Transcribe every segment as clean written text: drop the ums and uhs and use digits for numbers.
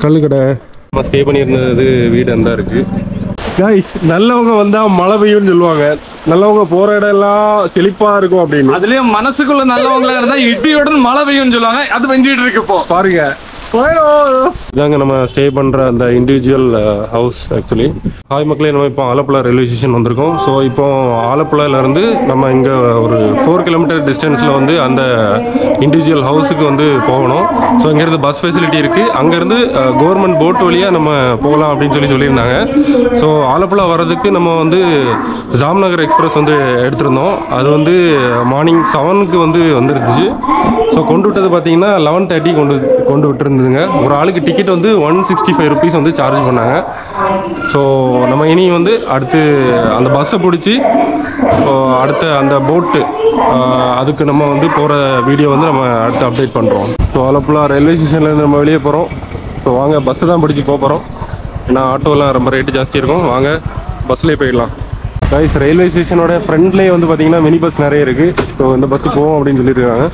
கல்லு கடை நம்ம ஸ்டே பண்ணியிருந்தது வீடு அந்த இருக்கு. கைஸ், நல்லவங்க வந்தா மழை பெய்யும்னு சொல்லுவாங்க. நல்லவங்க போற இடம் எல்லாம் செழிப்பா இருக்கும் அப்படின்னு. அதுலயும் மனசுக்குள்ள நல்லவங்களா இருந்தா இடியோட மழை பெய்யும்னு சொல்லுவாங்க. அது பெஞ்சிட்டு இருக்கு இப்போ பாருங்க. இதாங்க நம்ம ஸ்டே பண்ற அந்த இண்டிவிஜுவல் ஹவுஸ். ஆக்சுவலி ஹாய் மக்களே, நம்ம இப்போ ஆலப்புழா ரயில்வே ஸ்டேஷன் வந்திருக்கோம். ஸோ இப்போ ஆலப்புழால இருந்து நம்ம இங்கே ஒரு 4 கிலோமீட்டர் டிஸ்டன்ஸில் வந்து அந்த இண்டிவிஜுவல் ஹவுஸுக்கு வந்து போகணும். ஸோ இங்கேருந்து பஸ் ஃபெசிலிட்டி இருக்குது. அங்கேருந்து கவர்மெண்ட் போட் வழியாக நம்ம போகலாம் அப்படின்னு சொல்லியிருந்தாங்க. ஸோ ஆலப்புழா வர்றதுக்கு நம்ம வந்து ஜாம்நகர் எக்ஸ்பிரஸ் வந்து எடுத்திருந்தோம். அது வந்து மார்னிங் 7க்கு வந்து வந்துருந்துச்சு. ஸோ கொண்டு விட்டது பார்த்தீங்கன்னா 11:30 கொண்டு விட்டுருந்துங்க. ஒரு ஆளுக்கு டிக்கெட் வந்து 165 ருபீஸ் வந்து சார்ஜ் பண்ணாங்க. ஸோ நம்ம இனி வந்து அடுத்து அந்த பஸ்ஸை பிடிச்சி அடுத்த அந்த போட்டு அதுக்கு நம்ம வந்து போகிற வீடியோ வந்து நம்ம அடுத்து அப்டேட் பண்ணுறோம். ஸோ ஆலப்புழா ரயில்வே ஸ்டேஷன்லேருந்து நம்ம வெளியே போகிறோம். ஸோ வாங்க, பஸ்ஸை தான் பிடிச்சி போகிறோம். ஏன்னா ஆட்டோலாம் ரொம்ப ரேட்டு ஜாஸ்தி இருக்கும். வாங்க பஸ்லேயே போயிடலாம். கைஸ், ரயில்வே ஸ்டேஷனோட ஃப்ரண்ட்லேயே வந்து பார்த்தீங்கன்னா மினி பஸ் நிறைய இருக்குது. ஸோ இந்த பஸ்ஸு போவோம் அப்படின்னு சொல்லியிருக்காங்க.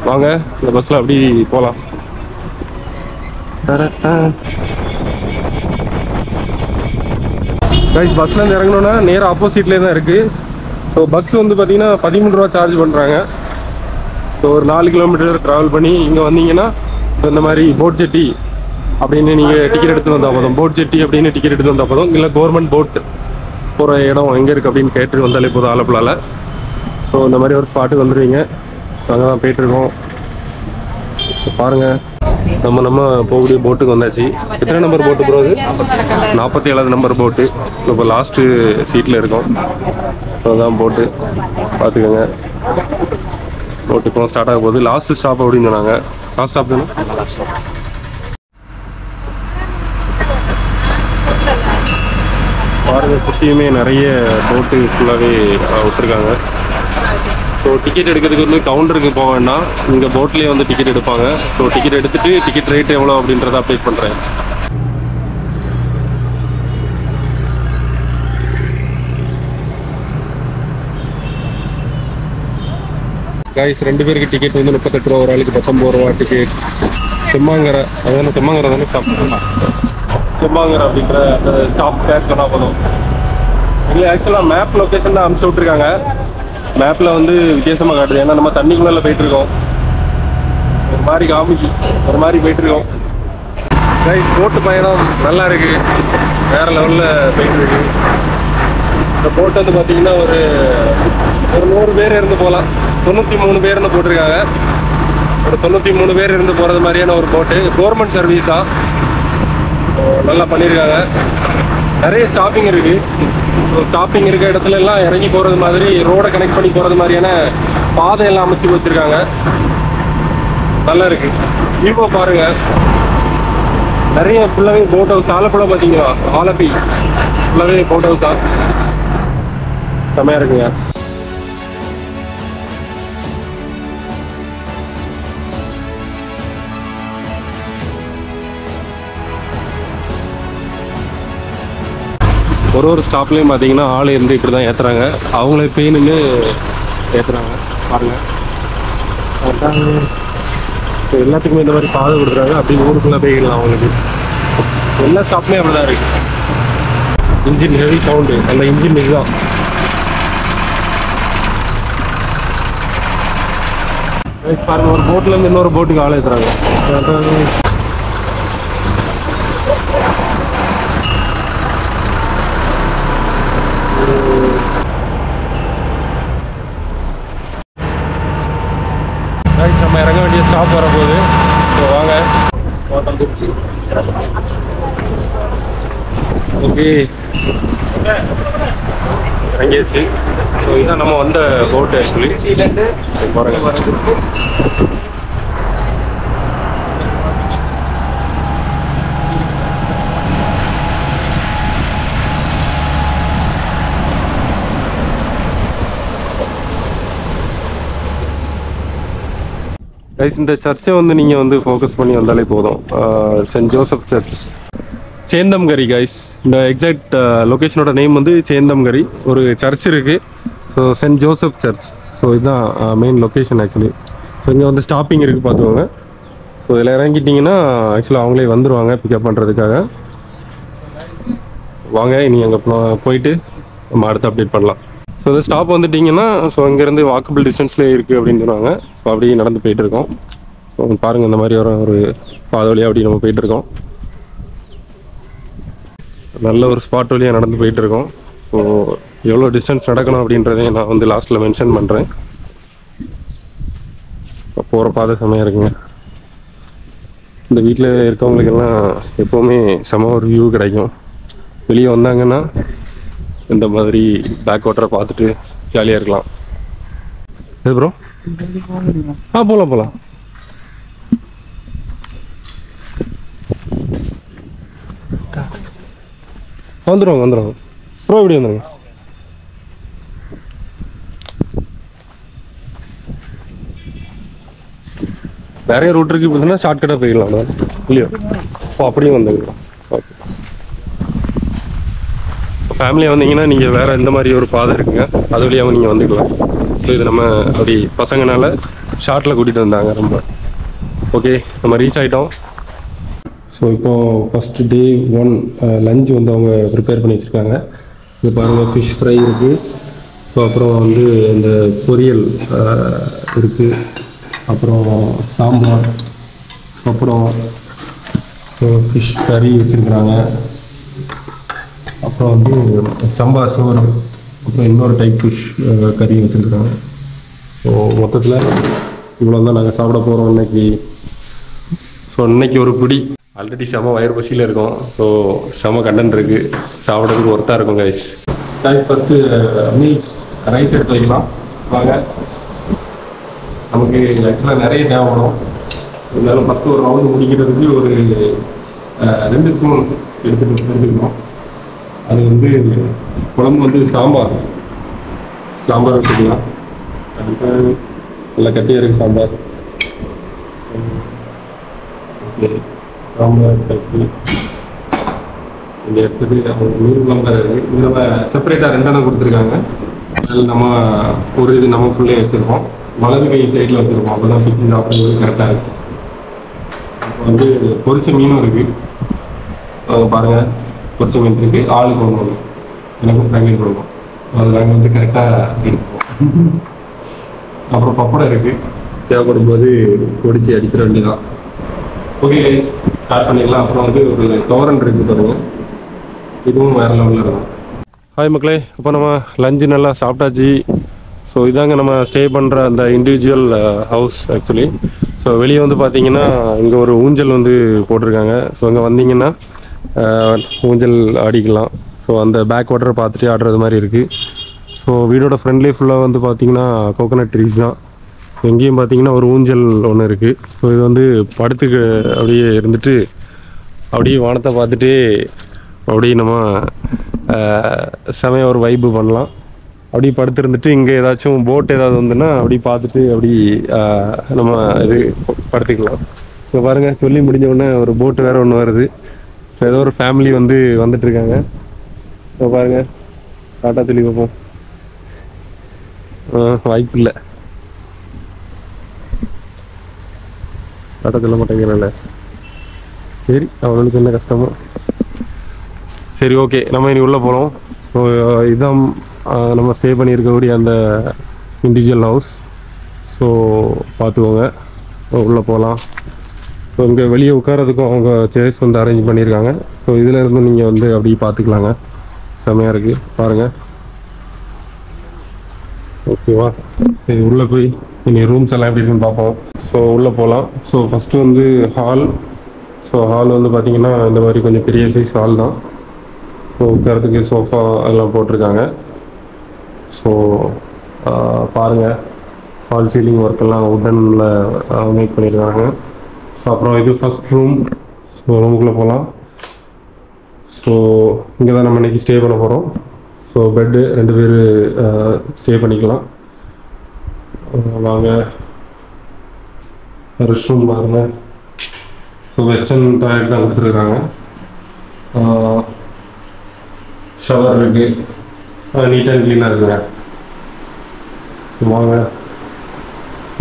வாங்க இந்த பஸ்ஸில் அப்படி போகலாம். கைஸ், பஸ்லேருந்து இறங்கணுன்னா நேராக ஆப்போசிட்லேயே தான் இருக்குது. ஸோ பஸ் வந்து பார்த்தீங்கன்னா 13 ரூபா சார்ஜ் பண்ணுறாங்க. ஸோ ஒரு 4 கிலோமீட்டர் ட்ராவல் பண்ணி இங்கே வந்தீங்கன்னா ஸோ இந்த மாதிரி போட் ஜெட்டி அப்படின்னு நீங்கள் டிக்கெட் எடுத்து வந்தால் போதும். போட் ஜெட்டி அப்படின்னு டிக்கெட் எடுத்து வந்தால் போதும். இல்லை கவர்மெண்ட் போட் போகிற இடம் எங்கே இருக்குது அப்படின்னு கேட்டு வந்தாலே போதும் ஆலப்புழாவில். ஸோ இந்த மாதிரி ஒரு ஸ்பாட்டுக்கு வந்துடுவீங்க. அங்கே தான் போயிட்டுருக்கோம். பாருங்கள், நம்ம போகக்கூடிய போட்டுக்கு வந்தாச்சு. எத்தனை நம்பர் போட்டு ப்ரோ? அது 47வது நம்பர் போட்டு. ஸோ இப்போ லாஸ்ட்டு சீட்டில் இருக்கோம். ஸோ அதான் போட்டு பார்த்துக்கோங்க. போட்டு இப்போ ஸ்டார்ட் ஆக போகுது. லாஸ்ட் ஸ்டாப் அப்படின்னு சொன்னாங்க. லாஸ்ட் ஸ்டாப் தானே? பாருங்கள், சுற்றியுமே நிறைய போட்டு ஃபுல்லாகவே விட்டுருக்காங்க. ஸோ டிக்கெட் எடுக்கிறதுக்கு வந்து கவுண்டருக்கு போக வேண்டாம், இங்கே போட்லேயே வந்து டிக்கெட் எடுப்பாங்க. ஸோ டிக்கெட் எடுத்துகிட்டு டிக்கெட் ரேட் எவ்வளோ அப்படின்றத அப்டேட் பண்ணுறேன். கைஸ், 2 பேருக்கு டிக்கெட் வந்து 38 ரூபா, ஒரு ஆளுக்கு 19 ரூபா டிக்கெட். செம்மாங்கரை, அதான செம்மாங்கரை தானே ஸ்டாப் பண்ணலாம். செம்மாங்கரை அப்படின்ற அந்த ஸ்டாப் பேர் சொன்னால் போதும். இல்லை, ஆக்சுவலாக மேப் லொக்கேஷன் தான் அனுப்பிச்சி விட்ருக்காங்க. மேப்பில் வந்து வித்தியாசமாக காட்டுது. ஏன்னா நம்ம தண்ணிக்குள்ளே போயிட்டுருக்கோம். ஒரு மாதிரி காமிக்கு ஒரு மாதிரி போயிட்டுருக்கோம். கைஸ், போட்டு பயணம் நல்லா இருக்குது. வேறு லெவலில் போயிட்டுருக்கு. இந்த போட்டு வந்து பார்த்தீங்கன்னா ஒரு 100 பேர் இருந்து போகலாம். 93 பேர்னு போட்டிருக்காங்க. ஒரு 93 பேர் இருந்து போகிறது மாதிரியான ஒரு போட்டு. கவர்மெண்ட் சர்வீஸ் தான். நல்லா பண்ணியிருக்காங்க. நிறைய ஸ்டாப்பிங் இருக்குது. ஸ்டாப்பிங் இருக்க இடத்துல எல்லாம் இறங்கி போகிறது மாதிரி, ரோடை கனெக்ட் பண்ணி போகிறது மாதிரியான பாதை எல்லாம் அமைச்சு வச்சுருக்காங்க. நல்லா இருக்கு. இப்போ பாருங்க, நிறைய ஃபுல்லாகவே போட் ஹவுஸ். ஆலப்புழா பார்த்தீங்களா, ஆலப்பி ஃபுல்லாகவே போட் ஹவுஸ் தான். செம்மையாக இருக்குங்க. ஒரு ஸ்டாப்லேயும் பார்த்தீங்கன்னா ஆள் இருந்து இப்படி தான் ஏற்றுறாங்க. அவங்களே பெயின்னு ஏற்றுறாங்க. பாருங்கள், எல்லாத்துக்குமே இந்த மாதிரி பாதை கொடுக்குறாங்க. அப்படி ஊருக்குள்ளே போயிடலாம். அவங்களுக்கு எல்லா ஸ்டாப்லேயும் அப்படி தான் இருக்குது. இன்ஜின் ஹெவி சவுண்டு, அந்த இன்ஜின் இதுதான். பாருங்கள், ஒரு போட்லேருந்து இன்னொரு போட்டுக்கு ஆள் ஏற்றுறாங்க. நம்ம இறங்க வேண்டிய ஸ்டாப் வரப்போகுது. ஸோ வாங்க. ஓகே, இறங்கியாச்சு. ஸோ இதுதான் நம்ம வந்த போட்டு. ஆக்சுவலி பாருங்க, இந்த சர்ச்சை வந்து நீங்கள் வந்து ஃபோக்கஸ் பண்ணி வந்தாலே போதும். Saint Joseph church, Chenthamkari. Guys, இந்த எக்ஸாக்ட் லொக்கேஷனோட நேம் வந்து சேந்தம்கரி. ஒரு சர்ச் இருக்குது. So Saint Joseph church. So இதுதான் மெயின் லொக்கேஷன் ஆக்சுவலி. ஸோ இங்கே வந்து ஸ்டாப்பிங் இருக்குது, பார்த்துக்கோங்க. ஸோ இதில் இறங்கிட்டிங்கன்னா ஆக்சுவலாக அவங்களே வந்துடுவாங்க பிக்கப் பண்ணுறதுக்காக. வாங்க இனி அங்கே போயிட்டு நம்ம அடுத்து அப்டேட் பண்ணலாம். ஸோ இந்த ஸ்டாப் வந்துட்டிங்கன்னா ஸோ அங்கேருந்து வாக்கபிள் டிஸ்டன்ஸ்லேயே இருக்குது அப்படின்னு சொன்னாங்க. ஸோ அப்படியே நடந்து போயிட்டுருக்கோம். ஸோ பாருங்கள் இந்த மாதிரி ஒரு பாதை வழியாக அப்படி நம்ம போயிட்டுருக்கோம். நல்ல ஒரு ஸ்பாட் வழியாக நடந்து போயிட்டுருக்கோம். ஸோ எவ்வளோ டிஸ்டன்ஸ் நடக்கணும் அப்படின்றதையும் நான் வந்து லாஸ்ட்டில் மென்ஷன் பண்ணுறேன். போகிற பாதை செம்மையாக இருக்குங்க. இந்த வீட்டில் இருக்கவங்களுக்கெல்லாம் எப்போவுமே செம ஒரு வியூ கிடைக்கும். வெளியே வந்தாங்கன்னா இந்த மாதிரி பேக் வாட்டரை பார்த்துட்டு ஜாலியாக இருக்கலாம். எது ப்ரோ? போகலாம். வந்துடுவாங்க ப்ரோ, இப்படி வந்துடுங்க. நிறைய ரூட் இருக்கு. இப்படின்னா ஷார்ட்கட்டாக போயிடலாம் இல்லையோ? அப்படியே வந்துடலாம். ஓகே, ஃபேமிலியாக வந்தீங்கன்னா நீங்கள் வேறு இந்த மாதிரி ஒரு பாதை இருக்குங்க, அது வழியாக நீங்கள் வந்துக்கலாம். ஸோ இது நம்ம அப்படி பசங்கனால ஷார்ட்டில் கூட்டிகிட்டு வந்தாங்க ரொம்ப. ஓகே, நம்ம ரீச் ஆகிட்டோம். ஸோ இப்போது ஃபஸ்ட்டு டே 1 லஞ்ச் வந்து அவங்க ப்ரிப்பேர் பண்ணி வச்சுருக்காங்க. இது பாருங்கள், ஃபிஷ் ஃப்ரை இருக்குது. ஸோ அப்புறம் வந்து இந்த பொரியல் இருக்குது. அப்புறம் சாம்பார், அப்புறம் ஃபிஷ் கறி வச்சுருக்குறாங்க. அப்புறம் வந்து சம்பா சோறு, அப்புறம் இன்னொரு டைப் ஃபிஷ் கறி வச்சுருக்குறாங்க. ஸோ மொத்தத்தில் இவ்வளோ தான் நாங்கள் சாப்பிட போகிறோம் இன்னைக்கு. ஸோ இன்னைக்கு ஒரு பிடி ஆல்ரெடி செம வயிறு பசியில் இருக்கும். ஸோ செம கண்டென்ட் இருக்குது, சாப்பிட்றதுக்கு ஒர்த்தாக இருக்கும் கைஸ். ஃபஸ்ட்டு மீல்ஸ் ரைஸ் எடுத்து வைக்கலாம் வாங்க. நமக்கு ஆக்சுவலாக நிறைய தேவைப்படும். இருந்தாலும் ஃபஸ்ட்டு ஒரு ரவுண்டு முடிக்கிறதுக்கு ஒரு 2 ஸ்பூன் எடுத்துக்கணும். அது வந்து குழம்பு வந்து சாம்பார் வச்சுக்கலாம். அதுக்கு நல்லா கட்டியாக இருக்குது சாம்பார். ஓகே, சாம்பார் கட்சி இங்கே எடுத்துட்டு அவங்க மீன் குழம்பு இருக்குது. இது நம்ம செப்பரேட்டாக 2 கொடுத்துருக்காங்க. அதில் நம்ம ஒரு இது நமக்குள்ளே வச்சுருக்கோம், வலது கை சைடில் வச்சுருக்கோம். அப்போ தான் பிச்சு சாப்பிடுறது கரெக்டாக இருக்கும். இப்போ வந்து பொரிச்ச மீனும் இருக்குது. பாருங்கள், பொரிச்ச மீன் இருக்குது. ஆளுக்கு ஒன்று, எனக்கும் ஃப்ரெண்ட்லி கொடுக்கும். அது நாங்கள் வந்து கரெக்டாக எடுத்துப்போம். அப்புறம் பப்படம் இருக்குது, தேவைப்படும் போது பொடிச்சு அடிச்சிட வேண்டியதான். ஓகே கைஸ், ஸ்டார்ட் பண்ணிடலாம். அப்புறம் வந்து ஒரு தோரன் இருக்குது பாருங்கள், இதுவும் வேறு லெவலில் இருக்கும். ஹாய் மக்களே, இப்போ நம்ம லஞ்சு நல்லா சாப்பிட்டாச்சு. ஸோ இதாங்க நம்ம ஸ்டே பண்ணுற அந்த இண்டிவிஜுவல் ஹவுஸ் ஆக்சுவலி. ஸோ வெளியே வந்து பார்த்தீங்கன்னா இங்கே ஒரு ஊஞ்சல் வந்து போட்டிருக்காங்க. ஸோ இங்கே வந்தீங்கன்னா ஊஞ்சல் ஆடிக்கலாம். ஸோ அந்த பேக் வாட்டரை பார்த்துட்டு ஆடுறது மாதிரி இருக்குது. ஸோ வீடோட ஃப்ரெண்ட்லேயே ஃபுல்லாக வந்து பார்த்தீங்கன்னா கோகோனட் ட்ரீஸ் தான். எங்கேயும் பார்த்தீங்கன்னா ஒரு ஊஞ்சல் ஒன்று இருக்குது. ஸோ இது வந்து படுத்துக்கு அப்படியே இருந்துட்டு அப்படியே வானத்தை பார்த்துட்டு அப்படியே நம்ம செமையாக ஒரு வைப்பு பண்ணலாம். அப்படி படுத்துருந்துட்டு இங்கே ஏதாச்சும் போட் ஏதாவது வந்துன்னா அப்படி பார்த்துட்டு அப்படி நம்ம இது படுத்துக்கலாம். இப்போ பாருங்கள், சொல்லி முடிஞ்ச உடனே ஒரு போட்டு வேறு ஒன்று வருது. ஸோ ஏதோ ஒரு ஃபேமிலி வந்து வந்துட்டுருக்காங்க. இப்போ பாருங்கள், டாட்டா சொல்லி பார்ப்போம். வாய்ப்பு இல்லை, டாட்டா சொல்ல மாட்டேங்கிறல்ல. சரி, அவங்களுக்கு என்ன கஷ்டமோ. சரி, ஓகே, நம்ம இனி உள்ளே போகிறோம். ஸோ இதுதான் நம்ம ஸ்டே பண்ணியிருக்கக்கூடிய அந்த இண்டிவிஜுவல் ஹவுஸ். ஸோ பார்த்துக்கோங்க, உள்ளே போகலாம். ஸோ இங்கே வெளியே உட்காரதுக்கும் அவங்க சேர்ஸ் வந்து அரேஞ்ச் பண்ணியிருக்காங்க. ஸோ இதில் இருந்து நீங்கள் வந்து அப்படியே பார்த்துக்கலாங்க. செம்மையாக இருக்குது பாருங்கள். ஓகேவா? சரி, உள்ளே போய் இனி ரூம்ஸ் எல்லாம் எப்படி இருக்குன்னு பார்ப்போம். ஸோ உள்ளே போகலாம். ஸோ ஃபஸ்ட்டு வந்து ஹால். ஸோ ஹால் வந்து பார்த்திங்கன்னா இந்த மாதிரி கொஞ்சம் பெரிய சைஸ் ஹால் தான். ஸோ உட்காரத்துக்கு சோஃபா எல்லாம் போட்டிருக்காங்க. ஸோ பாருங்கள், ஃபால் சீலிங் ஒர்க்கெல்லாம் உட்டனில் மேக் பண்ணியிருக்காங்க. ஸோ அப்புறம் இது ஃபஸ்ட் ரூம். ஸோ ரூமுக்குள்ளே போகலாம். ஸோ இங்கே தான் நம்ம இன்றைக்கி ஸ்டே பண்ண போகிறோம். ஸோ பெட்டு 2 பேர் ஸ்டே பண்ணிக்கலாம். வாங்க, ரெஸ்ட் ரூம் பாருங்கள். ஸோ வெஸ்டர்ன் டாய்லெட் தான் கொடுத்துருக்காங்க. ஷவர் இருக்குது, நீட் அண்ட் க்ளீனாக இருக்குங்க. வாங்க,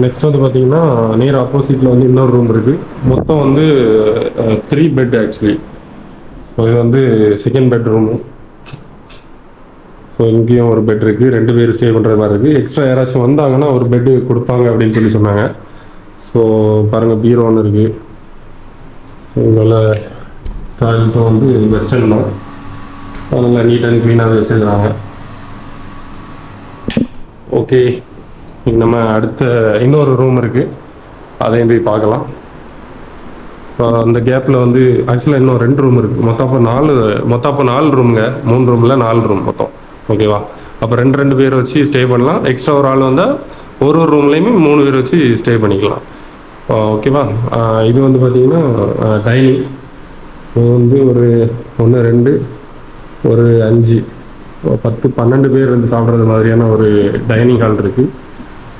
நெக்ஸ்ட் வந்து பார்த்தீங்கன்னா நேர் ஆப்போசிட்டில் வந்து இன்னொரு ரூம் இருக்குது. மொத்தம் வந்து 3 பெட் ஆக்சுவலி. ஸோ இது வந்து செகண்ட் பெட்ரூமு. ஸோ இங்கேயும் ஒரு பெட் இருக்குது, 2 பேர் ஸ்டே பண்ணுற மாதிரி இருக்குது. எக்ஸ்ட்ரா யாராச்சும் வந்தாங்கன்னா ஒரு பெட்டு கொடுப்பாங்க அப்படின்னு சொல்லி சொன்னாங்க. ஸோ பாருங்கள், பீரோ ஒன்று இருக்குது. ஸோ இதனால் டாய்லெட்டும் வந்து வெஸ்டர்ன் தான், நல்லா நீட் அண்ட் க்ளீனாகவே வச்சுருக்கிறாங்க. ஓகே, நம்ம அடுத்த இன்னொரு ரூம் இருக்குது, அதையும் போய் பார்க்கலாம். ஸோ அந்த கேப்பில் வந்து ஆக்சுவலாக இன்னும் 2 ரூம் இருக்குது. மொத்தம் அப்போ 4 ரூமுங்க. 3 ரூமில் 4 ரூம் மொத்தம். ஓகேவா? அப்போ 2 பேர் வச்சு ஸ்டே பண்ணலாம். எக்ஸ்ட்ரா ஒரு ஆள் வந்தால் ஒரு ரூம்லேயுமே 3 பேர் வச்சு ஸ்டே பண்ணிக்கலாம். ஓகேவா? இது வந்து பார்த்திங்கன்னா டைனிங். ஸோ வந்து ஒரு 1 2 ஒரு 5 10 12 பேர் வந்து சாப்பிட்றது மாதிரியான ஒரு டைனிங் ஹால் இருக்குது.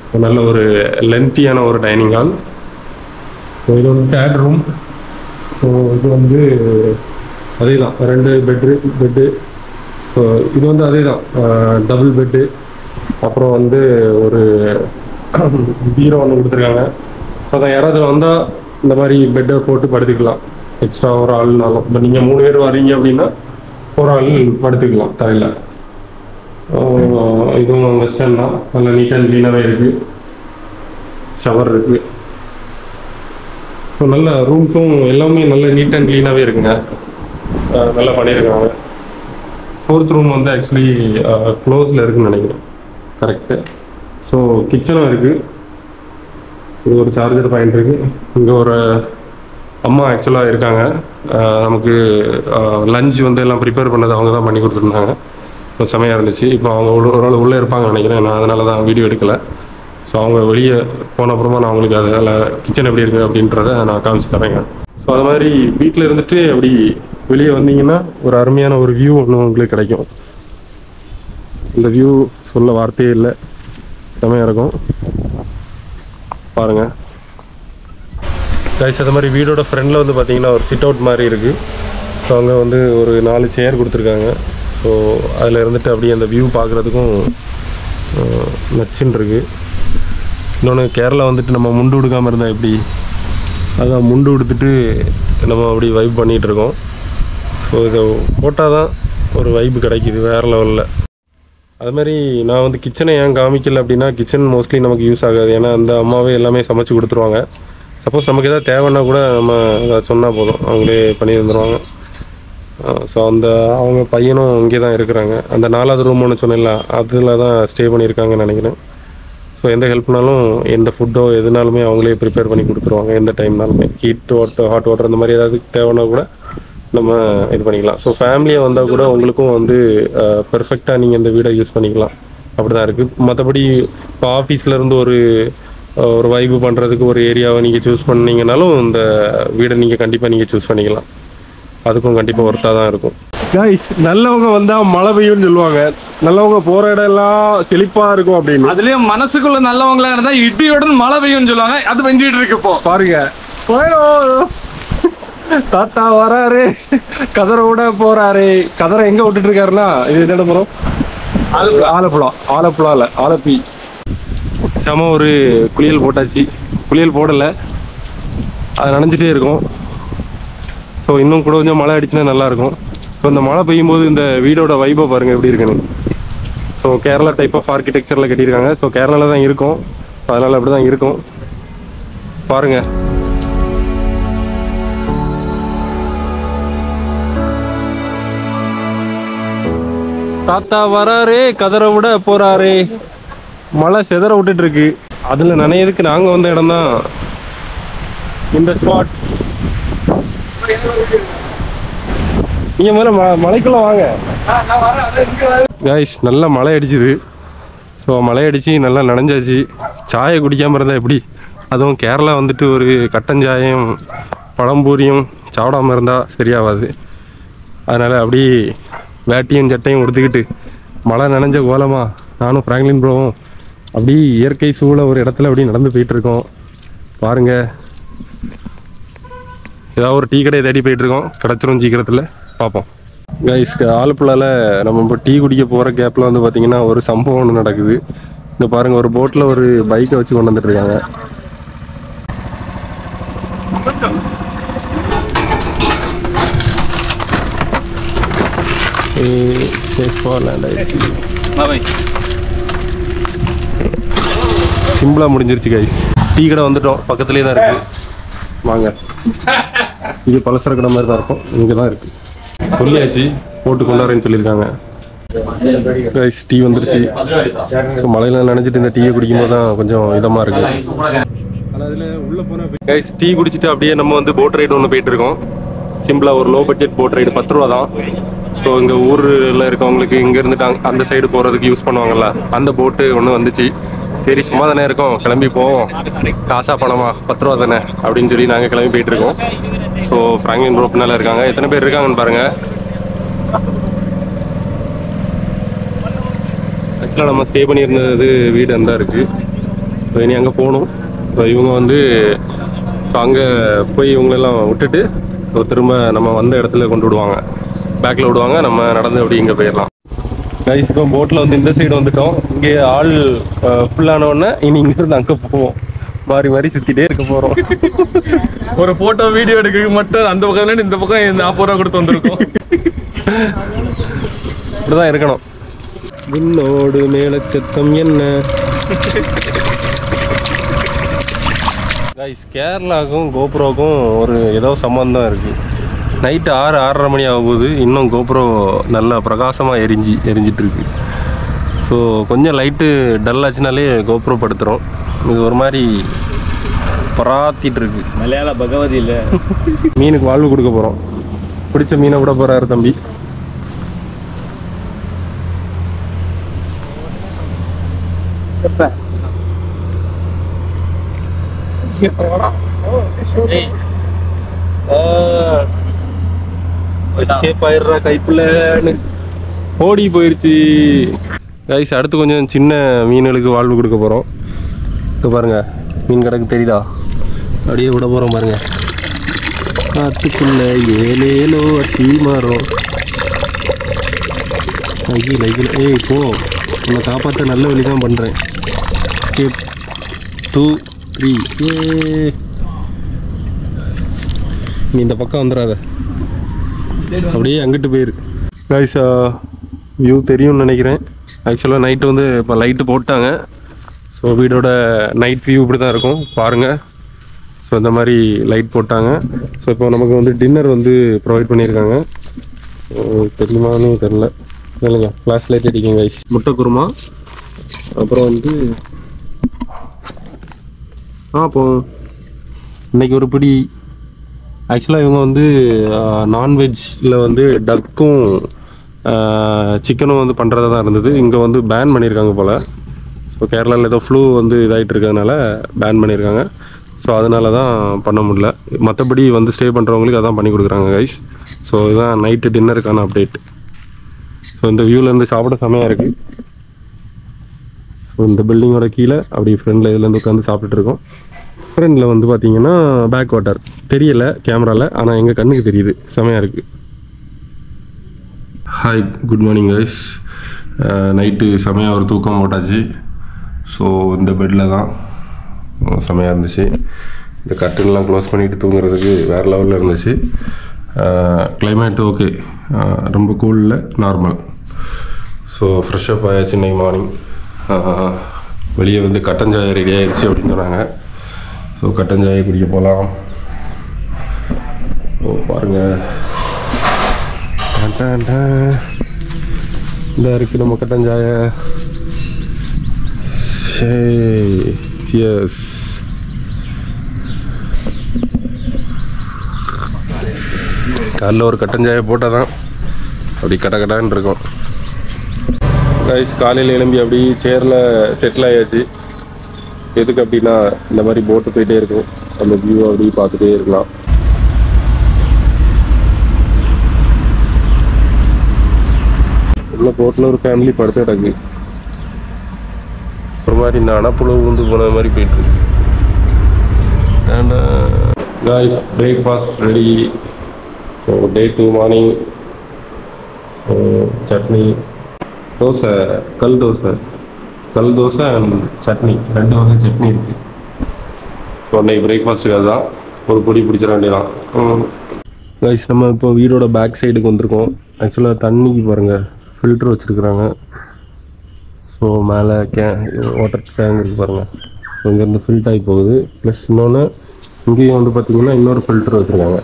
ஸோ நல்ல ஒரு லென்த்தியான ஒரு டைனிங் ஹால். ஸோ இது வந்து 3rd ரூம். ஸோ இது வந்து அதே தான், 2 பெட்டு. ஸோ இது வந்து அதே தான், டபுள் பெட்டு. அப்புறம் வந்து ஒரு பீரோ ஒன்று கொடுத்துருக்காங்க. ஸோ அதான் யாராவது வந்தால் இந்த மாதிரி பெட்டை போட்டு படுத்துக்கலாம். எக்ஸ்ட்ரா ஒரு ஆள்னாலும், இப்போ நீங்கள் 3 பேர் வரீங்க அப்படின்னா ஒரு ஆள் படுத்துக்கலாம் தரையில். இதுவும் வெஸ்டர்ன் தான், நல்லா நீட் அண்ட் க்ளீனாகவே இருக்குது. ஷவர் இருக்குது. ஸோ நல்ல ரூம்ஸும் எல்லாமே நல்ல நீட் அண்ட் க்ளீனாகவே இருக்குங்க, நல்லா பண்ணியிருக்காங்க. 4th ரூம் வந்து ஆக்சுவலி க்ளோஸில் இருக்குதுன்னு நினைக்கிறேன். கரெக்டு. ஸோ கிச்சனும் இருக்குது. இது ஒரு சார்ஜர் பாயிண்ட் இருக்குது. இங்கே ஒரு அம்மா ஆக்சுவலாக இருக்காங்க. நமக்கு லஞ்ச் வந்து எல்லாம் ப்ரிப்பேர் பண்ணது அவங்க தான் பண்ணி கொடுத்துருந்தாங்க. செமையாக இருந்துச்சு. இப்போ அவங்க ஒரு ஆள் உள்ளே இருப்பாங்கன்னு நினைக்கிறேன், நான் அதனால தான் வீடியோ எடுக்கலை. ஸோ அவங்க வெளியே போன அப்புறமா நான் அவங்களுக்கு அதில் கிச்சன் எப்படி இருக்குது அப்படின்றத நான் காமிச்சு தரேங்க. ஸோ அது மாதிரி வீட்டில் இருந்துட்டு அப்படி வெளியே வந்தீங்கன்னா ஒரு அருமையான ஒரு வியூ ஒன்று உங்களுக்கு கிடைக்கும். இந்த வியூ சொல்ல வார்த்தையே இல்லை, செமையாக இருக்கும். பாருங்கள் கைஸ், அது மாதிரி வீடோட ஃப்ரெண்டில் வந்து பார்த்தீங்கன்னா ஒரு சிட் அவுட் மாதிரி இருக்குது. ஸோ அங்கே வந்து ஒரு 4 சேர் கொடுத்துருக்காங்க. ஸோ அதில் இருந்துட்டு அப்படியே அந்த வியூ பார்க்குறதுக்கும் நச்சுன்னு இருக்குது. இன்னொன்று, கேரளா வந்துட்டு நம்ம முண்டு உடுக்காமல் இருந்தால் எப்படி, அதுதான் முண்டு உடுத்துட்டு நம்ம அப்படி வைப் பண்ணிகிட்ருக்கோம். ஸோ இதை போட்டால் தான் ஒரு வைப்பு கிடைக்கிது வேறு லெவலில். அதுமாதிரி நான் வந்து கிச்சனை ஏன் காமிக்கல அப்படின்னா, கிச்சன் மோஸ்ட்லி நமக்கு யூஸ் ஆகாது. ஏன்னா அந்த அம்மாவே எல்லாமே சமைச்சு கொடுத்துருவாங்க. சப்போஸ் நமக்கு எதாவது தேவைன்னா கூட நம்ம எதாவது சொன்னால் போதும், அவங்களே பண்ணி தந்துடுவாங்க. ஸோ அவங்க பையனும் இங்கே தான் இருக்கிறாங்க. அந்த 4வது ரூம் ஒன்று சொன்னேன்ல, அதில் தான் ஸ்டே பண்ணியிருக்காங்கன்னு நினைக்கிறேன். ஸோ எந்த ஹெல்ப்னாலும், எந்த ஃபுட்டோ எதுனாலுமே அவங்களே ப்ரிப்பேர் பண்ணி கொடுத்துருவாங்க. எந்த டைம்னாலுமே ஹாட் வாட்டர் அந்த மாதிரி ஏதாவது தேவைன்னா கூட நம்ம இது பண்ணிக்கலாம். ஸோ ஃபேமிலியாக வந்தால் கூட உங்களுக்கும் வந்து பெர்ஃபெக்டாக நீங்கள் இந்த வீடை யூஸ் பண்ணிக்கலாம். அப்படி தான் இருக்குது. மற்றபடி இப்போ ஆஃபீஸ்லேருந்து ஒரு வைப்பு பண்ணுறதுக்கு ஒரு ஏரியாவை நீங்கள் சூஸ் பண்ணிங்கனாலும் இந்த வீடை நீங்கள் கண்டிப்பாக நீங்கள் சூஸ் பண்ணிக்கலாம். அதுக்கும் கண்டிப்பாக ஒர்த்தாக தான் இருக்கும். கைஸ், நல்லவங்க வந்தால் மழை பெய்யும்னு சொல்லுவாங்க. நல்லவங்க போகிற இடம் எல்லாம் செழிப்பாக இருக்கும் அப்படின்னு. அதுலயும் மனசுக்குள்ள நல்லவங்களா இருந்தா இடியுடன் மழை பெய்யும்னு சொல்லுவாங்க. அது பெஞ்சிட்டு இருக்கு இப்போ. பாருங்க, தாத்தா வராரு, கதரை விட போறாரு. கதரை எங்க விட்டுட்டு இருக்காருன்னா, இது என்ன போறோம், ஆலப்புழால ஆலப்பி. செம ஒரு குளியல் போட்டாச்சு. குளியல் போடலை, அது நனைஞ்சிட்டே இருக்கும். ஸோ இன்னும் கூட கொஞ்சம் மழை அடிச்சுன்னா நல்லாயிருக்கும். ஸோ இந்த மழை பெய்யும்போது இந்த வீடோட வைபை பாருங்கள் எப்படி இருக்குன்னு. ஸோ கேரளா டைப் ஆஃப் ஆர்கிடெக்சரில் கட்டியிருக்காங்க. ஸோ கேரளாவில் தான் இருக்கும், அதனால் அப்படி தான் இருக்கும். பாருங்கள், தாத்தா வராரு, கதரை விட போறாரு. மழை செதற விட்டுட்டு இருக்கு. அதில் நனையதுக்கு நாங்கள் வந்த இடம் தான் இந்த ஸ்பாட். நீங்க மேல மலைக்குள்ள வாங்க கைஸ். நல்லா மழை அடிச்சுது. ஸோ மழை அடிச்சு நல்லா நனைஞ்சாச்சு. சாயை குடிக்காமல் இருந்தால் எப்படி, அதுவும் கேரளா வந்துட்டு ஒரு கட்டஞ்சாயம் பழம்பூரியும் சாப்பிடாமல் இருந்தால் சரியாகாது. அதனால் அப்படி வேட்டியும் சட்டையும் கொடுத்துக்கிட்டு மழை நனைஞ்ச கோலமாக நானும் ஃப்ராங்க்லின் ப்ரோவும் அப்படி இயற்கை சூழ ஒரு இடத்துல அப்படி நடந்து போயிட்டுருக்கோம். பாருங்கள், ஏதாவது ஒரு டீ கடையை தேடி போயிட்டுருக்கோம். கிடச்சிரும் சீக்கிரத்தில், பார்ப்போம். கைஸ், ஆலப்புழாவில் நம்ம இப்போ டீ குடிக்க போகிற கேப்பில் வந்து பார்த்திங்கன்னா ஒரு சம்பவம் ஒன்று நடக்குது. இங்கே பாருங்கள், ஒரு போட்டில் ஒரு பைக்கை வச்சு கொண்டு வந்துட்டு இருக்காங்க. சிம்பிளாக முடிஞ்சிருச்சு கைஸ். டீ கடை வந்துட்டோம், பக்கத்துலேயே தான் இருக்குது. வாங்க, இது பலசர கடை மாதிரி தான் இருக்கும். இங்கே தான் இருக்குது. சொல்லியாச்சு, போட்டு கொண்டாடுறேன்னு சொல்லியிருக்காங்க. கைஸ் டீ வந்துருச்சு. ஸோ மழையில் நினைச்சிட்டு இந்த டீயை குடிக்கும்போது தான் கொஞ்சம் இதமாக இருக்குது. ஆனால் அதில் உள்ளே போனால் கைஸ் டீ குடிச்சிட்டு அப்படியே நம்ம வந்து போட் ரைடு ஒன்று போயிட்டு இருக்கோம். சிம்பிளாக ஒரு லோ பட்ஜெட் போட் ரைடு, 10 ரூபா தான். ஸோ இங்கே ஊரில் இருக்கவங்களுக்கு இங்கே இருந்துட்டு அந்த சைடு போகிறதுக்கு யூஸ் பண்ணுவாங்கள்ல, அந்த போட்டு ஒன்று வந்துச்சு. சரி சும்மா தானே இருக்கோம், கிளம்பி போவோம், காசா பணமா 10 ரூபா தானே அப்படின்னு சொல்லி நாங்கள் கிளம்பி போயிட்டு இருக்கோம். ஸோ ஃப்ராங்க்லின் ரோப்னால இருக்காங்க. எத்தனை பேர் இருக்காங்கன்னு பாருங்கள். ஆக்சுவலாக நம்ம ஸ்டே பண்ணியிருந்தது வீடு அந்த இருக்குது. ஸோ இனி அங்கே போகணும். ஸோ இவங்க வந்து ஸோ அங்கே போய் இவங்களெல்லாம் விட்டுட்டு ஸோ திரும்ப நம்ம வந்த இடத்துல கொண்டு விடுவாங்க, பேக்கில் விடுவாங்க. நம்ம நடந்து அப்படி இங்கே போயிடலாம். கைஸ் இப்போ போட்டில் வந்து இந்த சைடு வந்துட்டோம். இங்கே ஆள் ஃபுல்லானோடனே இனி இங்கேருந்து அங்கே போவோம். மாறி மாறி சுற்றிட்டே இருக்க போகிறோம். ஒரு ஃபோட்டோ வீடியோ எடுக்க மட்டும் அந்த பக்கம் இந்த பக்கம் 40 ரூபா கொடுத்து வந்திருக்கோம். இப்படிதான் இருக்கணும். விண்ணோடு மேல சத்தம் என்ன. கைஸ் கேரளாவுக்கும் கோப்ரோவுக்கும் ஒரு ஏதோ சம்பந்தம் இருக்குது. நைட்டு 6-6:30 மணி ஆகும்போது இன்னும் கோப்ரோ நல்லா பிரகாசமாக எரிஞ்சிட்டு இருக்கு. ஸோ கொஞ்சம் லைட்டு டல் ஆச்சுனாலே கோப்ரோ படுத்துகிறோம். இது ஒரு மாதிரி பராத்திட்டு இருக்கு. மலையாள பகவதி இல்லை, மீனுக்கு வாழ்வு கொடுக்க போகிறோம். பிடிச்ச மீனை விட போகிறாரு தம்பி. ஓடி போயிடுச்சு கைஸ். அடுத்து கொஞ்சம் சின்ன மீன்களுக்கு வாழ்வு கொடுக்க போகிறோம். இப்போ பாருங்க, மீன் கிடக்கு தெரியுதா, அப்படியே விட போகிறோம் பாருங்க. காத்துக்குள்ள ஏலேலோ டீ மாறும். ஏய் போ, உன்னை காப்பாற்ற நல்ல வழி தான் பண்ணுறேன். ஸ்டெப் 2 3. நீ இந்த பக்கம் வந்துடாத, அப்படியே அங்கிட்டு போயிரு. கைஸ் வியூ தெரியும்னு நினைக்கிறேன். ஆக்சுவலாக நைட்டு வந்து இப்போ லைட்டு போட்டாங்க. ஸோ வீடோட நைட் வியூ இப்படி தான் இருக்கும் பாருங்கள். ஸோ இந்த மாதிரி லைட் போட்டாங்க. ஸோ இப்போ நமக்கு வந்து டின்னர் வந்து ப்ரொவைட் பண்ணியிருக்காங்க. தெரியுமான்னு தெரில, இல்லைங்க ஃப்ளாஷ் லைட் அடிக்குங்க கைஸ். முட்டை குருமா, அப்புறம் வந்து அப்போ இன்னைக்கு ஒரு பிடி. ஆக்சுவலாக இவங்க வந்து நான்வெஜ்ஜில் வந்து டக்கும் சிக்கனும் வந்து பண்ணுறதா தான் இருந்தது. இங்கே வந்து பேன் பண்ணியிருக்காங்க போல். ஸோ கேரளாவில் ஏதோ ஃப்ளூ வந்து இதாகிட்டு இருக்கிறதுனால பேன் பண்ணியிருக்காங்க. ஸோ அதனால தான் பண்ண முடியல. மற்றபடி வந்து ஸ்டே பண்ணுறவங்களுக்கு அதான் பண்ணி கொடுக்குறாங்க கைஸ். ஸோ இதுதான் நைட்டு டின்னருக்கான அப்டேட். ஸோ இந்த வியூலேருந்து சாப்பிட செமையாக இருக்குது. ஸோ இந்த பில்டிங்கோட கீழே அப்படி ஃப்ரெண்டில் இதுலேருந்து உட்காந்து சாப்பிட்டுருக்கோம். ஃப்ரெண்டில் வந்து பார்த்தீங்கன்னா பேக் வாட்டர் தெரியலை கேமராவில், ஆனால் எங்கள் கண்ணுக்கு தெரியுது, செமையாக இருக்குது. Hi, good morning guys. Night செமையாக ஒரு தூக்கம் போட்டாச்சு. ஸோ இந்த பெட்டில் தான் செமையாக இருந்துச்சு. இந்த கர்டன்லாம் க்ளோஸ் பண்ணிவிட்டு தூங்குறதுக்கு வேறு லெவலில் இருந்துச்சு. கிளைமேட்டு ஓகே, ரொம்ப கூலில் நார்மல். ஸோ ஃப்ரெஷ்ஷப் ஆயாச்சு இன்னைக்கு மார்னிங். வெளியே வந்து கட்டன் சாய் ரெடி ஆயிடுச்சு அப்படின்னு சொன்னாங்க. ஸோ கட்டன் சாயை குடிக்க போகலாம். ஓ பாருங்கள், இந்த இருக்குது நம்ம கட்டன் சாயை. சியர்ஸ். காலைல ஒரு கட்டன் சாயை போட்டால் தான் அப்படி கட்டான்னு இருக்கும். கைஸ் காலையில் எழும்பி அப்படி சேரில் செட்டில் ஆயாச்சு. எதுக்கு அப்படின்னா இந்த மாதிரி போட்டு போயிட்டே இருக்கும், அந்த வியூ அப்படி பார்த்துட்டே இருக்கலாம். உள்ள போட்டில் ஒரு ஃபேமிலி படுத்து கிடக்கு. ஒரு மாதிரி இந்த அணப்புல ஊந்து போன மாதிரி போயிட்டுருக்கு. Guys breakfast ready. So day 2 morning. So chutney, dosa, கல் தோசை, கல் தோசை அண்ட் சட்னி, 2 வகை சட்னி இருக்குது. ஸோ அன்றைக்கி பிரேக்ஃபாஸ்ட்டுக்கு அதுதான், ஒரு பொடி பிடிச்சிட வேண்டியதான். கைஸ் நம்ம இப்போ வீடோட பேக் சைடுக்கு வந்திருக்கோம். ஆக்சுவலாக தண்ணிக்கு பாருங்கள் ஃபில்ட்ரு வச்சுருக்குறாங்க. ஸோ மேலே வாட்டர் டேங்க் இருக்குது பாருங்கள். ஸோ இங்கேருந்து ஃபில்ட் ஆகி போகுது. ப்ளஸ் இன்னொன்று இங்கேயும் வந்து பார்த்திங்கன்னா இன்னொரு ஃபில்ட்ரு வச்சுருக்காங்க,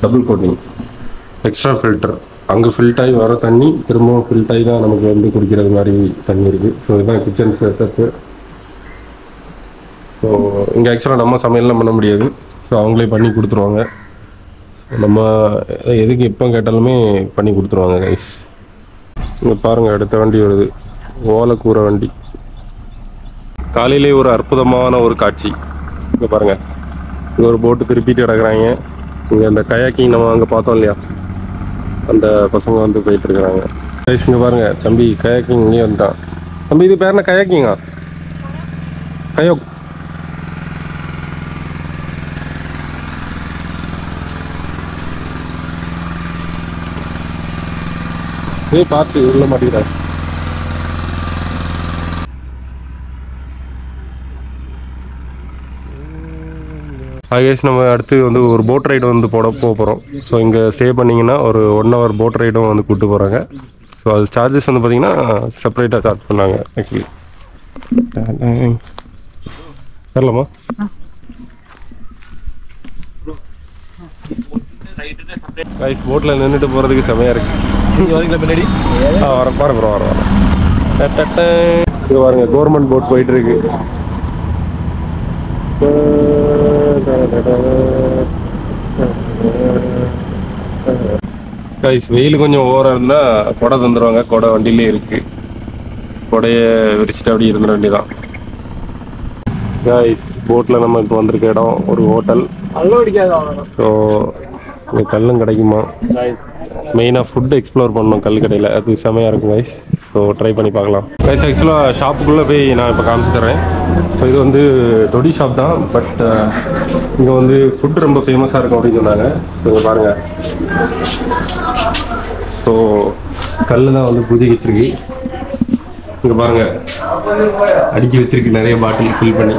டபுள் கோட்டிங் எக்ஸ்ட்ரா ஃபில்டர். அங்கே ஃபில்ட் ஆகி வர தண்ணி திரும்பவும் ஃபில்ட் ஆகி தான் நமக்கு வந்து குடிக்கிறது மாதிரி தண்ணி இருக்குது. ஸோ இதுதான் கிச்சன் செட்டப்பு. ஸோ இங்கே ஆக்சுவலாக நம்ம சமையல்லாம் பண்ண முடியாது. ஸோ அவங்களே பண்ணி கொடுத்துருவாங்க. நம்ம எதுக்கு எப்போ கேட்டாலுமே பண்ணி கொடுத்துருவாங்க கைஸ். இங்கே பாருங்கள், அடுத்த வண்டி வருது, ஓலைக்கூரை வண்டி. காலையிலே ஒரு அற்புதமான ஒரு காட்சி. இங்கே பாருங்கள், இங்கே ஒரு போட்டு திருப்பிட்டு கிடக்குறாங்க. இங்கே அந்த கயாக்கிங் நம்ம அங்கே பார்த்தோம் இல்லையா, அந்த பசங்க வந்து போயிட்டுருக்குறாங்க. கைஸ் இங்கே பாருங்கள், தம்பி கயாக்கிங் இங்கே வந்துட்டான். தம்பி இது பேர் என்ன, கயாக்கிங்கா? கயோக். பார்த்து உள்ள மாட்டேங்கிறார். ஆகேஸ் நம்ம அடுத்து வந்து ஒரு போட் ரைடு வந்து போகிறோம். ஸோ இங்கே ஸ்டே பண்ணிங்கன்னா ஒரு 1 hour போட் ரைடும் வந்து கூப்பிட்டு போகிறாங்க. ஸோ அது சார்ஜஸ் வந்து பார்த்திங்கன்னா செப்பரேட்டாக சார்ஜ் பண்ணாங்க. ஆக்சுவலி வரலாமா? கைஸ் போட்டில் நின்றுட்டு போகிறதுக்கு செமையாக இருக்குது. பின்னாடி வர இங்கே பாருங்க, கவர்மெண்ட் போட் போயிட்டுருக்கு. கைஸ் வெயில் கொஞ்சம் ஓவராக இருந்தால் கொடை தந்துடுவாங்க. கொடை வண்டியிலே இருக்குது. கொடையை விரிச்சிட்டு அப்படி இருந்த வேண்டியதான். கைஸ் போட்டில் நம்ம இப்போ வந்திருக்க இடம் ஒரு ஹோட்டல். ஸோ இங்கே கல்லும் கிடைக்குமா? மெயினாக ஃபுட்டு எக்ஸ்ப்ளோர் பண்ணணும் கல் கடையில், அது செமையாக இருக்கும் கைஸ். ஸோ ட்ரை பண்ணி பார்க்கலாம் கைஸ். ஆக்சுவலாக ஷாப்புக்குள்ளே போய் நான் இப்போ காமிச்சு தர்றேன். ஸோ இது வந்து டொடி ஷாப் தான், பட் இங்கே வந்து ஃபுட்டு ரொம்ப ஃபேமஸாக இருக்கும் அப்படின்னு சொன்னாங்க. ஸோ இங்கே பாருங்கள், ஸோ கல் தான் வந்து பூஜை வச்சிருக்கு. இங்கே பாருங்கள், அடுக்கி வச்சிருக்கு நிறைய பாட்டில் ஃபில் பண்ணி.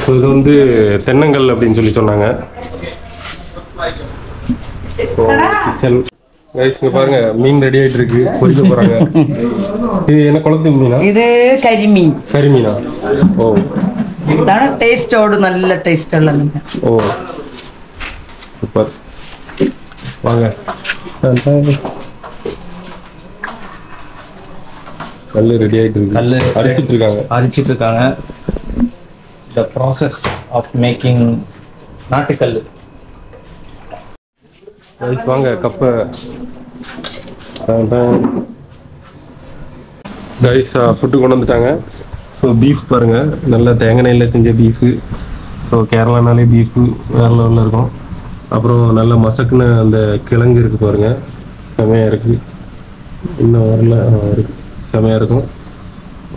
ஸோ இது வந்து தென்னங்கல் அப்படின்னு சொல்லி சொன்னாங்க. ஸோ கிச்சன் கைஸ் இங்கே பாருங்க, மீன் ரெடி ஆகிட்டு இருக்கு, பொரிக்க போகிறாங்க. இது என்ன குளத்து மீனா? இது കരിമീൻ. കരിമീനാ? ഓ, ഇതാണ് ടേസ്റ്റോട് നല്ല ടേസ്റ്റ് ഉള്ള മീൻ. ഓ സൂപ്പർ. வாங்க, கல் ரெடி ஆகிட்டு இருக்கு. கல் அரிச்சிட்டு இருக்காங்க. the process of making Nattukkal. வாங்க கப்பை. கைஸ் ஃபுட்டு கொண்டு வந்துட்டாங்க. ஸோ பீஃப் பாருங்கள், நல்ல தேங்காய் நெய்யில் செஞ்ச பீஃபு. ஸோ கேரளானாலே பீஃபு வேறு லெவலில் இருக்கும். அப்புறம் நல்ல மசக்குன்னு அந்த கிழங்கு இருக்குது பாருங்கள், செமையாக இருக்குது. இன்னும் வரல, இருக்குது, செமையாக இருக்கும்.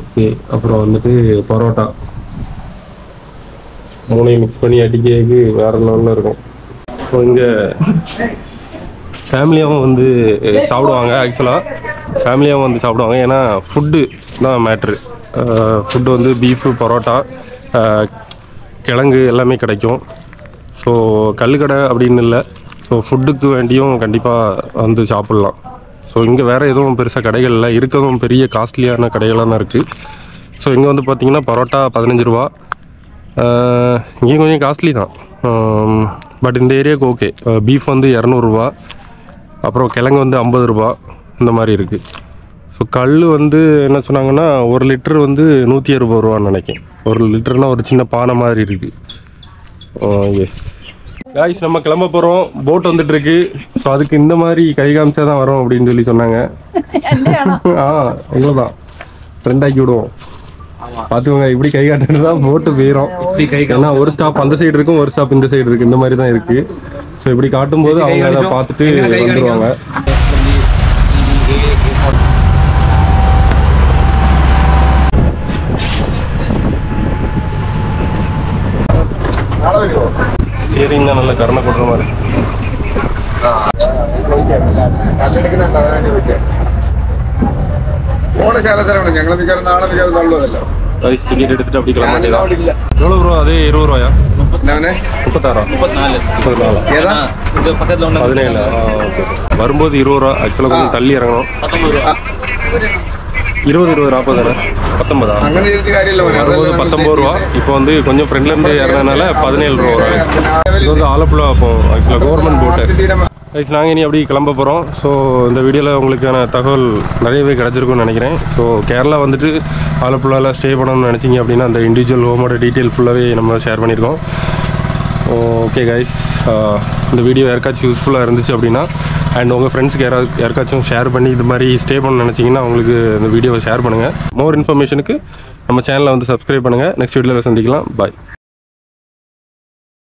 ஓகே, அப்புறம் வந்துட்டு பரோட்டா, 3 மிக்ஸ் பண்ணி அடிக்கிறதுக்கு வேறு லெவலில் இருக்கும். ஸோ இங்கே ஃபேமிலியாகவும் வந்து சாப்பிடுவாங்க. ஆக்சுவலாக ஃபேமிலியாகவும் வந்து சாப்பிடுவாங்க, ஏன்னா ஃபுட்டு தான் மேட்ரு. ஃபுட்டு வந்து பீஃபு, பரோட்டா, கிழங்கு எல்லாமே கிடைக்கும். ஸோ கல்லுக்கடை அப்படின்னு இல்லை, ஸோ ஃபுட்டுக்கு வேண்டியும் கண்டிப்பாக வந்து சாப்பிட்லாம். ஸோ இங்கே வேறு எதுவும் பெருசாக கடைகள் இல்லை, இருக்கிறதும் பெரிய காஸ்ட்லியான கடைகளாக தான் இருக்குது. ஸோ இங்கே வந்து பார்த்திங்கன்னா பரோட்டா 15 ரூபா, இங்கேயும் கொஞ்சம் காஸ்ட்லி தான், பட் இந்த ஏரியாவுக்கு ஓகே. பீஃப் வந்து 200 ரூபா, அப்புறம் கிழங்கு வந்து 50 ரூபா, இந்த மாதிரி இருக்குது. ஸோ கல் வந்து என்ன சொன்னாங்கன்னா 1 லிட்டர் வந்து 160 ரூபான்னு நினைக்கிறேன். 1 லிட்டர்னால் ஒரு சின்ன பானை மாதிரி இருக்குது. எஸ் காய்ஸ், நம்ம கிளம்ப போகிறோம். போட் வந்துட்டுருக்கு. ஸோ அதுக்கு இந்த மாதிரி கை காமிச்சா தான் வரும் அப்படின்னு சொல்லி சொன்னாங்க. இவ்வளோதான், ஃப்ரெண்டாக்கி விடுவோம். பார்த்துக்கோங்க, இப்படி கை காட்டுறது தான் போட்டு போயிடும். ஏன்னா ஒரு ஸ்டாப் அந்த சைடு இருக்கும், ஒரு ஸ்டாப் இந்த சைடு இருக்குது, இந்த மாதிரி தான் இருக்குது. ஸோ இப்படி காட்டும்போது அவங்க அதை பார்த்துட்டு வந்துடுவாங்க. ஸ்டியரிங் தான் நல்ல கரணை கொடுற மாதிரி. ഓടെ ശാലത്തിലാണ് ഞങ്ങൾ മിക്കവാറും നാളെ മിക്കവാറും തള്ളുവതല്ലോ கைஸ் டிக்கெட் எடுத்துட்டு அப்படி கிளம்ப வேண்டியதா எவ்வளோ ப்ரோ அதே 20 ரூபாயா എന്നാവനെ 36 34 ഏതാ இது பக்கத்துல ஒண்ணு 17 ஓகே வரும்போது 20 ரூபா ஆக்சுவலாக கொஞ்சம் தள்ளி இறங்கணும் 19 ரூபா 20 40 தானே 19 അങ്ങനെ ചെയ്തിട്ട് കാര്യമില്ല മോനെ வரும்போது 19 ரூபா இப்போ வந்து கொஞ்சம் ஃப்ரெண்ட்ல இருந்து இறங்கினால 17 ரூபா வரும் இது வந்து ஆலப்புழா அப்போ ஆக்சுவலாக கவர்மெண்ட் போட்டு கைஸ் நாங்கள் இனி அப்படி கிளம்ப போகிறோம். ஸோ இந்த வீடியோவில் உங்களுக்கான தகவல் நிறையவே கிடச்சிருக்குன்னு நினைக்கிறேன். ஸோ கேரளா வந்துட்டு ஆலப்புழாவில் ஸ்டே பண்ணணும்னு நினச்சிங்க அப்படின்னா அந்த இண்டிவிஜுவல் ஹோமோட டீட்டெயில் ஃபுல்லாகவே நம்ம ஷேர் பண்ணியிருக்கோம். ஓகே கைஸ், இந்த வீடியோ யாருக்காச்சும் யூஸ்ஃபுல்லாக இருந்துச்சு அப்படின்னா அண்ட் உங்கள் ஃப்ரெண்ட்ஸுக்கு யாருக்காச்சும் ஷேர் பண்ணி இது மாதிரி ஸ்டே பண்ண நினச்சிங்கன்னா அவங்களுக்கு இந்த வீடியோவை ஷேர் பண்ணுங்கள். மோர் இன்ஃபர்மேஷனுக்கு நம்ம சேனலை வந்து சப்ஸ்கிரைப் பண்ணுங்கள். நெக்ஸ்ட் வீடியோவில் சந்திக்கலாம். பாய்.